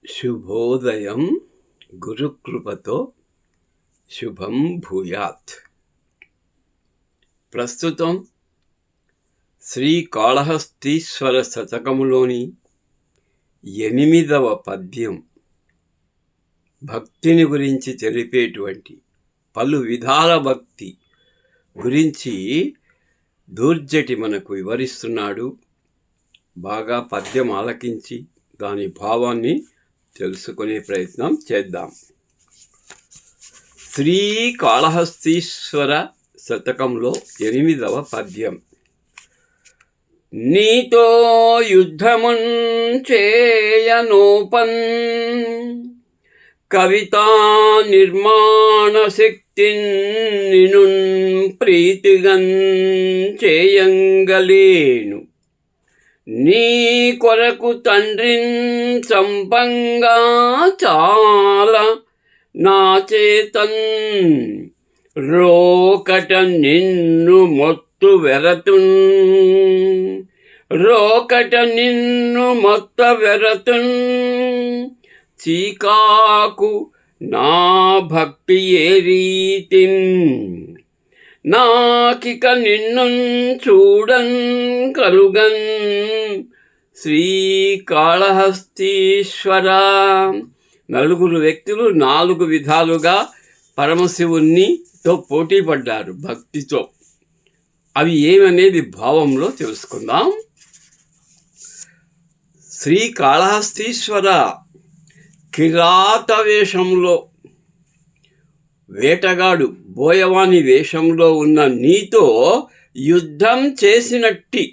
శుభోదయం. గురుకృపతో శుభం భూయాత్. ప్రస్తుతం శ్రీకాళహస్తీశ్వర శతకములోని 8వ పద్యం భక్తిని గురించి తెలిపేటువంటి పలు విధాల భక్తి గురించి దూర్జటి మనకు వివరిస్తున్నాడు. బాగా పద్యం ఆలకించి దాని భావాన్ని తెలుసుకునే ప్రయత్నం చేద్దాం. శ్రీకాళహస్తీశ్వర శతకంలో 8వ పద్యం. నీతో యుద్ధమున్ చేయనోపన్ కవితా నిర్మాణ శక్తిన్ నినున్ ప్రీతిగన్ చేయంగలేను. నీ కొరకు తండ్రిన్ చంపంగా చాలా నా చేతన్ రోకట నిన్ను మొత్తు వెరతున్ చీకాకు నా భక్తి ఏ రీతిన్ నాకిక నిన్ను చూడన్ కలుగన్. శ్రీకాళహస్తీశ్వర. 4 వ్యక్తులు 4 విధాలుగా పరమశివునితో పోటీ పడ్డారు భక్తితో. అవి ఏమనేది భావంలో తెలుసుకుందాం. శ్రీకాళహస్తీశ్వర కిరాత వేషంలో, వేటగాడు బోయవాని వేషంలో ఉన్న నీతో యుద్ధం చేసినట్టి.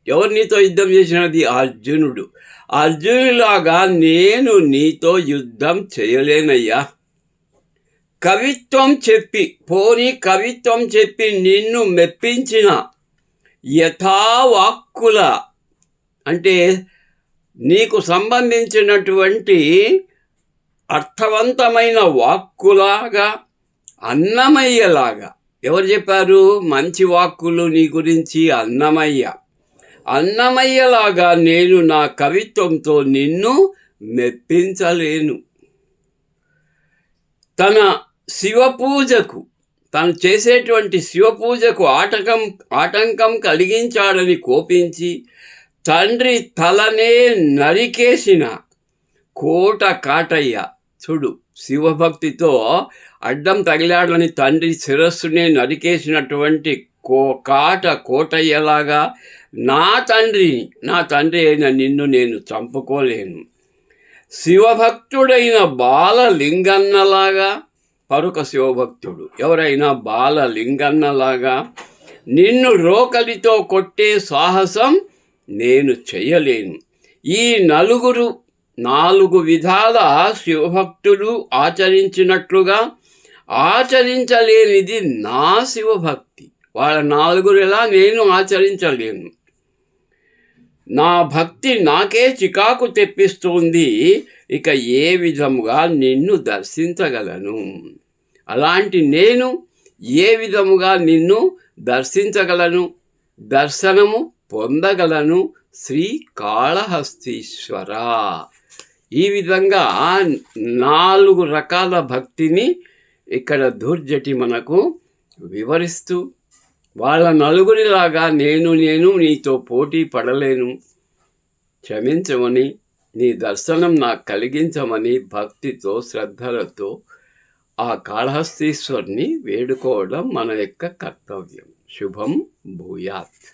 ఎవరు నీతో యుద్ధం చేసినది? అర్జునుడు. అర్జునులాగా నేను నీతో యుద్ధం చేయలేనయ్యా. కవిత్వం చెప్పి నిన్ను మెప్పించిన యథావాక్కుల అంటే నీకు సంబంధించినటువంటి అర్థవంతమైన వాక్కులాగా, అన్నమయ్యలాగా. ఎవరు చెప్పారు మంచి వాక్కులు నీ గురించి? అన్నమయ్యలాగా నేను నా కవిత్వంతో నిన్ను మెప్పించలేను. తను చేసేటువంటి శివపూజకు ఆటంకం కలిగించాడని కోపించి తండ్రి తలనే నరికేసిన కోట కాటయ్య. చూడు, శివభక్తితో అడ్డం తగిలాడని తండ్రి శిరస్సునే నరికేసినటువంటి కోటయ్యలాగా నా తండ్రి అయిన నిన్ను నేను చంపుకోలేను. శివభక్తుడైన బాలలింగన్నలాగా, పరుక శివభక్తుడు ఎవరైనా బాలలింగన్నలాగా నిన్ను రోకలితో కొట్టే సాహసం నేను చెయ్యలేను. ఈ 4 విధాల శివభక్తులు ఆచరించినట్లుగా ఆచరించలేనిది నా శివభక్తి. వాళ్ళ 4 నేను ఆచరించలేను. నా భక్తి నాకే చికాకు తెప్పిస్తుంది. ఇక ఏ విధముగా నిన్ను దర్శించగలను? అలాంటి నేను ఏ విధముగా నిన్ను దర్శించగలను, దర్శనము పొందగలను? శ్రీకాళహస్తీశ్వర. ఈ విధంగా 4 రకాల భక్తిని ఇక్కడ దూర్జటి మనకు వివరిస్తూ, వాళ్ళ 4లాగా నేను నీతో పోటీ పడలేను, క్షమించమని, నీ దర్శనం నాకు కలిగించమని భక్తితో శ్రద్ధలతో ఆ కాళహస్తీశ్వరుని వేడుకోవడం మన యొక్క కర్తవ్యం. శుభం భూయాత్.